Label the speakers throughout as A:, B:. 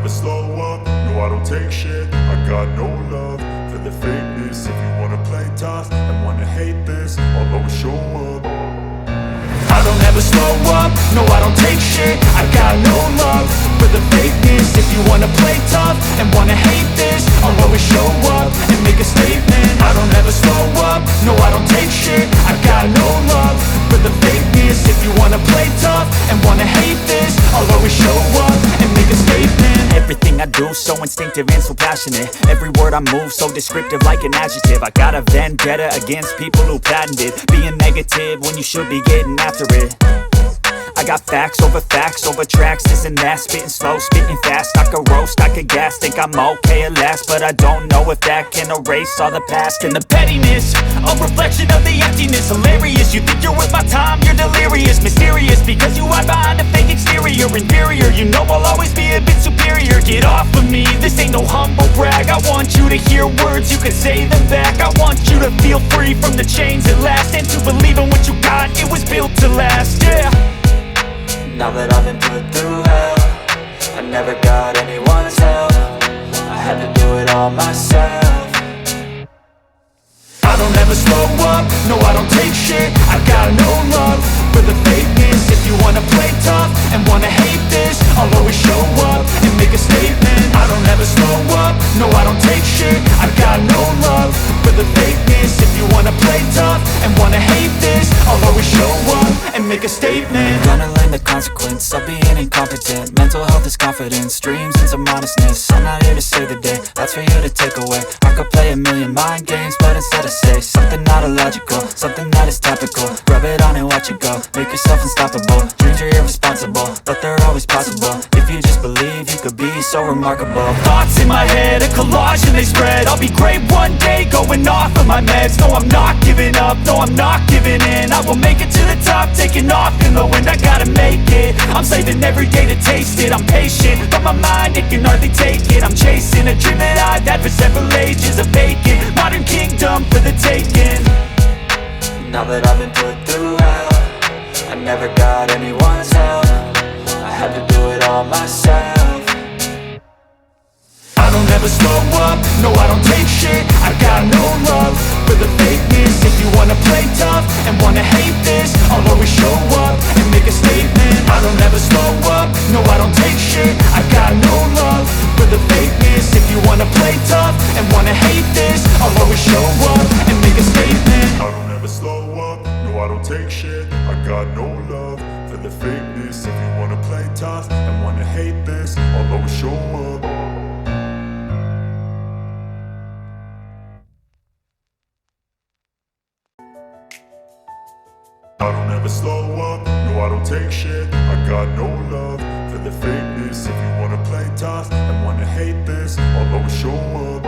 A: never slow up, no I don't take shit. I got no love for the fakeness. If you wanna play tough and wanna hate this, I'll always show up. I don't ever slow up, no I don't take shit. I got no love for the fakeness. If you wanna play tough and wanna hate this, I'll always show up and make a statement. I don't ever slow up, no I don't take shit. I got no love for the fakeness. If you wanna play tough and wanna hate this, I'll always show up and make a statement.
B: Everything I do so instinctive and so passionate. Every word I move so descriptive like an adjective. I got a vendetta against people who patented being negative when you should be getting after it. I got facts over tracks, this and that. Spitting slow, spitting fast, I could roast, I could gas. Think I'm okay at last, but I don't know if that can erase all the past. And the pettiness, a reflection of the emptiness. Hilarious, you think you're worth my time, you're delirious. Mysterious, because you hide behind a fake exterior. Inferior, you know I'll always be a bit superior. Get off of me, this ain't no humble brag. I want you to hear words, you can say them back. I want you to feel free from the chains at last, and to believe in what you got, it was built to last, yeah.
C: Now that I've been put through hell, I never got anyone's help. I had to do it all myself.
A: I don't ever slow up, no I don't take shit. I got no love for the fakeness. If you wanna play tough and wanna hate this, I'll always show up and make a statement. I don't ever slow up, no I don't take shit. I got no love for the fakeness. If you wanna play tough and wanna hate this, I'll always show up and make a statement.
C: Gonna learn the consequence of being incompetent. Mental health is confidence, dreams and some modestness. I'm not here to save the day, that's for you to take away. I could play a million mind games, but instead I say something not illogical, something that is topical. Rub it on and watch it go, make yourself unstoppable. Dreams are irresponsible, but they're always possible. If you just believe, you could be so remarkable.
B: Thoughts in my head, a collage and they spread. I'll be great one day, going off of my meds. No, I'm not giving up, no, I'm not giving in. I will make it to the top, taking off in the wind. I gotta make it, I'm saving every day to taste it. I'm patient, but my mind, it can hardly take it. I'm chasing a dream that I've had for several ages. A vacant, modern kingdom for the taking.
C: Now that I've been put through hell, I never got anyone's help. I had to do it all myself.
A: I don't ever slow up, no I don't take shit. I got no love for the fakeness. If you wanna play tough and wanna hate this, I'll always show up and make a statement. I don't ever slow up, no I don't take shit. I got no love for the fakeness. If you wanna play tough and wanna hate this, I'll always show up and make a statement. I don't ever slow up, no I don't take shit. I got no love for the fakeness. If you wanna play tough and wanna hate this, I'll always show up. I don't ever slow up, no I don't take shit. I got no love for the fakeness. If you wanna play tough and wanna hate this, I'll always show up.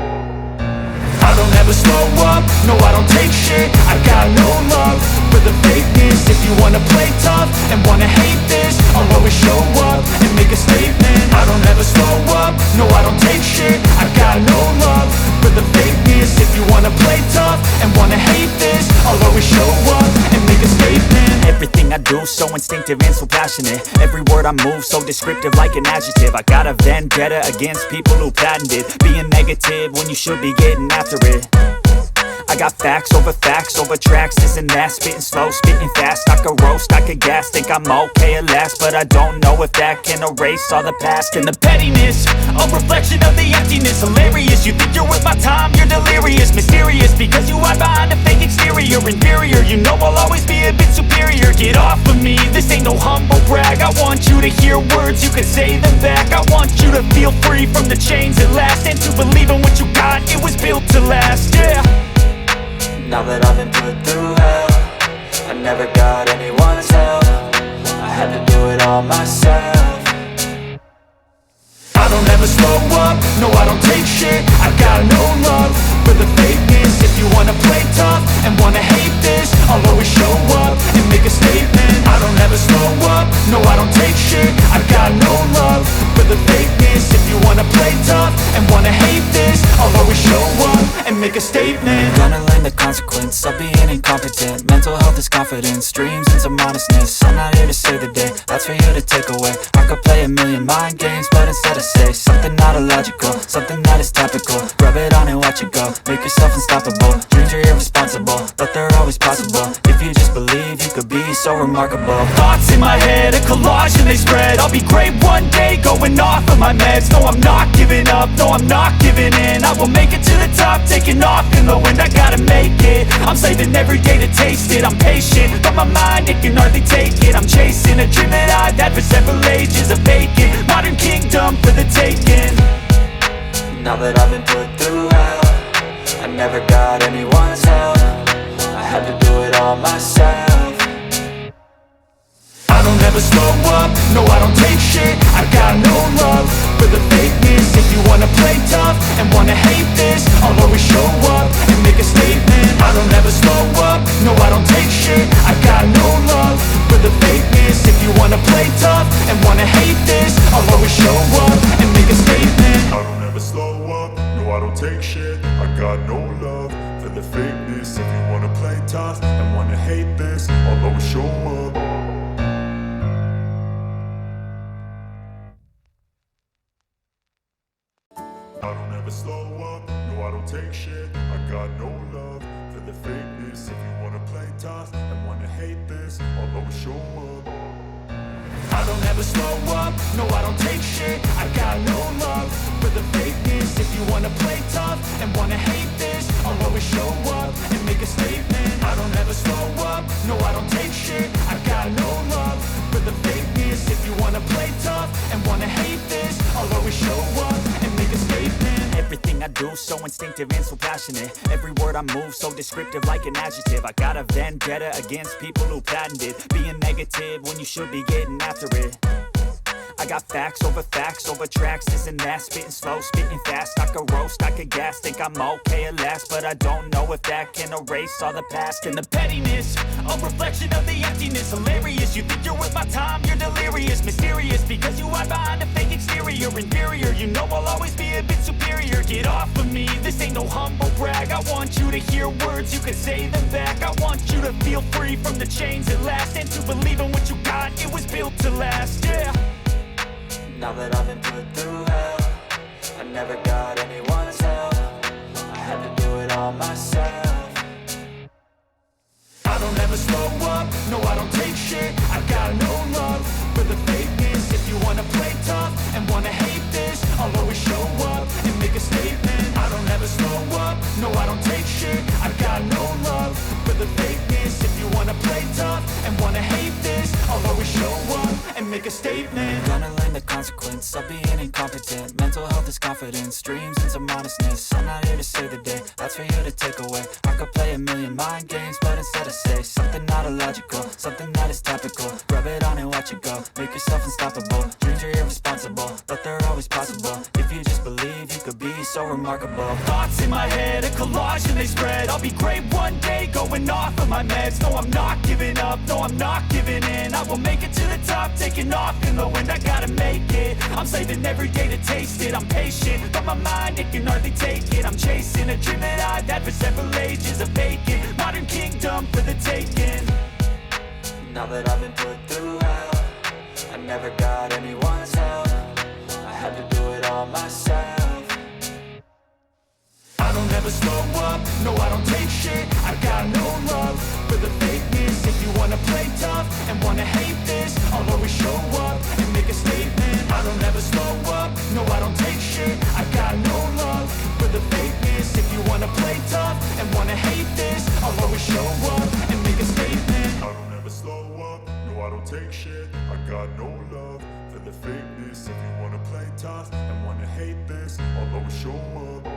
A: I don't ever slow up, no I don't take shit. I got no love for the fakeness. If you wanna play tough and wanna hate this, I'll always show up and make a statement. I don't ever slow up, no I don't take shit. I got no love for the fakeness. If you wanna play tough and wanna hate this, I'll always show up and make a statement.
B: Everything I do so instinctive and so passionate. Every word I move so descriptive like an adjective. I got a vendetta against people who patented being negative when you should be getting after it. I got facts over tracks, this and that. Spitting slow, spitting fast, I could roast, I could gas. Think I'm okay at last, but I don't know if that can erase all the past. And the pettiness, a reflection of the emptiness. Hilarious, you think you're worth my time, you're delirious. Mysterious, because you hide behind a fake exterior. Inferior, you know I'll always be a bit superior. Get off of me, this ain't no humble brag. I want you to hear words, you can say them back. I want you to feel free from the chains at last, and to believe in what you got, it was built to last, yeah.
C: Now that I've been put through hell, I never got anyone's help. I had to do it all myself.
A: I don't ever slow up, no I don't take shit. I got no love for the fakeness. If you wanna play tough and wanna hate this, I'll always show up and make a statement. I don't ever slow up, no I don't take shit. I got no love for the fakeness. If you wanna play tough and wanna hate this, I'll always show up and make a statement.
C: Gonna learn the consequence of being incompetent. Mental health is confidence, dreams and some modestness. I'm not here to save the day, that's for you to take away. I could play a million mind games, but instead I say something not illogical, something that is topical. Rub it on and watch it go, make yourself unstoppable. Dreams are irresponsible, but they're always possible. If you just believe, you could be so remarkable.
B: Thoughts in my head, a collage and they spread. I'll be great one day, going off of my meds. No, I'm not giving up, no, I'm not giving in. I will make it to the top, taking off in the wind. I gotta make it, I'm saving every day to taste it. I'm patient, but my mind, it can hardly take it. I'm chasing a dream that I've had for several ages. A vacant, modern kingdom for the taking.
C: Now that I've been put through hell, I never got anyone's help. I had to do it all myself.
B: I don't ever slow up, no I don't take shit. I got no love for the fakeness. If you wanna play tough and wanna hate this, I'll always show up and make a statement. I don't ever slow up, no I don't take shit. I got no love for the fakeness. If you wanna play tough and wanna hate this, I'll always show up and make a statement.
A: I don't ever slow up, no I don't take shit. I got no love for the fakeness. If you wanna play tough and wanna hate this, I'll always show up. I don't ever slow up, no I don't take shit. I got no love for the fakeness. If you wanna play tough and wanna hate this, I'll always show up.
B: I don't ever slow up, no I don't take shit. I got no love for the fakeness. If you wanna play tough and wanna hate this, I'll always show up and make a statement. I don't ever slow up, no I don't take shit. I got no love for the fakeness. If you wanna play tough and wanna hate this, I'll always show up and make a statement. Everything I do so instinctive and so passionate. Every word I move so descriptive like an adjective. I got a vendetta against people who patented being negative when you should be getting after it. I got facts over tracks, this and that. Spitting slow, spitting fast. I could roast, I could gas. Think I'm okay at last, but I don't know if that can erase all the past. And the pettiness, a reflection of the emptiness. Hilarious, you think you're worth my time, you're delirious. Mysterious, because you hide behind a fake exterior. Inferior, you know I'll always be a bit superior. Get off of me, this ain't no humble brag. I want you to hear words, you can say them back. I want you to feel free from the chains at last, and to believe in what you got, it was built to last, yeah.
C: Now that I've been put through hell, I never got anyone's help. I had to do it all myself.
B: I don't ever slow up, no I don't take shit. I got no love for the fakeness. If you wanna play tough and wanna hate this, I'll always show up and make a statement. I don't ever slow up, no I don't take shit. I got no love for the fakeness. If you wanna play tough and wanna hate this, I'll always show up and make a statement.
C: Gonna learn the consequence of being incompetent. Mental health is confidence, dreams and some honestness. I'm not here to save the day, that's for you to take away. I could play a million mind games, but instead I say something not illogical, something that is topical. Rub it on and watch it go, make yourself unstoppable. Dreams are irresponsible, but they're always possible. If you just believe, you could be so remarkable.
B: Thoughts in my head, a collage and they spread. I'll be great one day, going off of my meds. No, I'm not giving up, no, I'm not giving in. I will make it to the top, taking off in the wind. I gotta make it, I'm saving every day to taste it. I'm patient, but my mind, it can hardly take it. I'm chasing a dream that I've had for several ages. A vacant, modern kingdom for the taking.
C: Now that I've been put through hell, I never got anyone's help. I had to do it all myself.
B: I don't ever slow up, no I don't take shit. I got no love for the fakeness. If you wanna play tough and wanna hate this, I'll always show up and make a statement. I don't ever slow up, no I don't take shit. I got no love for the fakeness. If you wanna play tough and wanna hate this, I'll always show up and make a statement.
A: I don't ever slow up, no I don't take shit. I got no love for the fakeness. If you wanna play tough and wanna hate this, I'll always show up.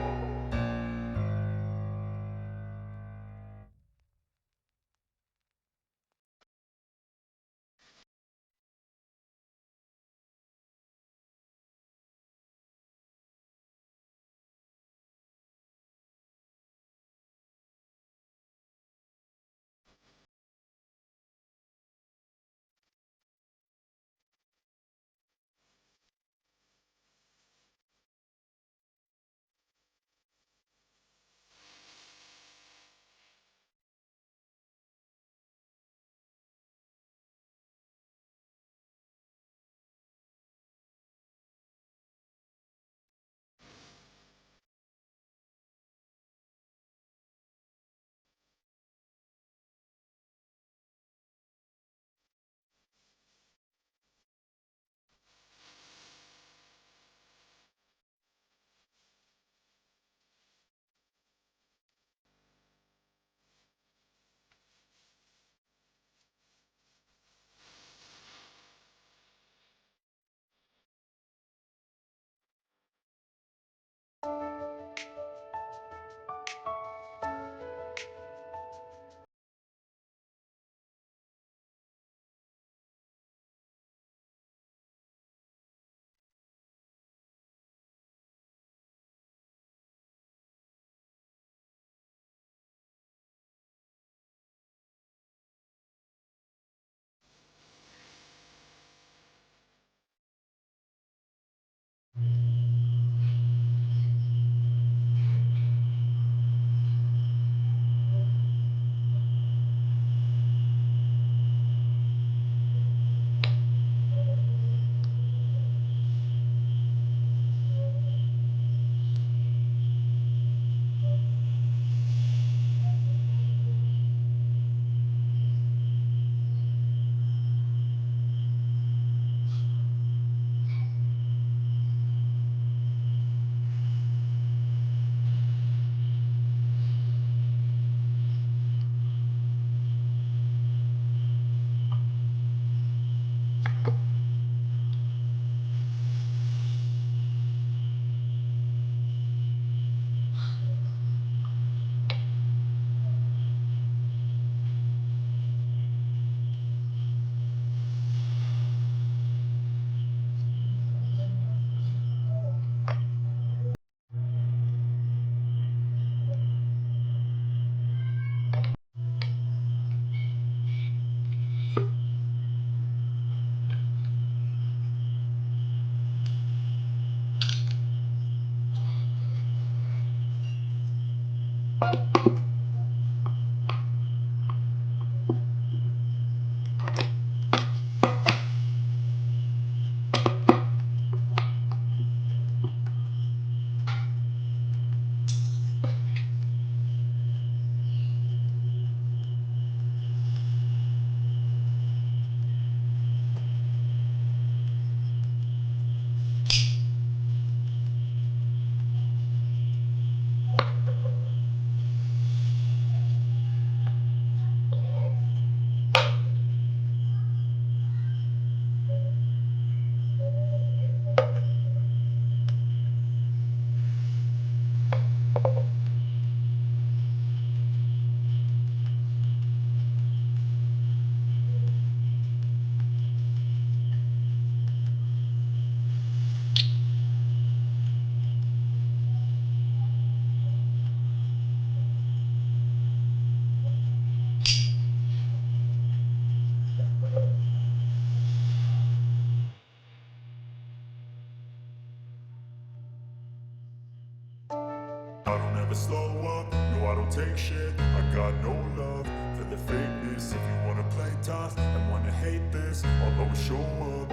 A: I don't ever slow up, no I don't take shit. I got no love for the fakeness. If you wanna play tough and wanna hate this, I'll always show up.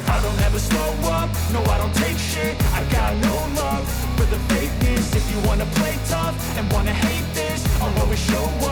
B: I don't ever slow up, no I don't take shit. I got no love for the fakeness. If you wanna play tough and wanna hate this, I'll always show up.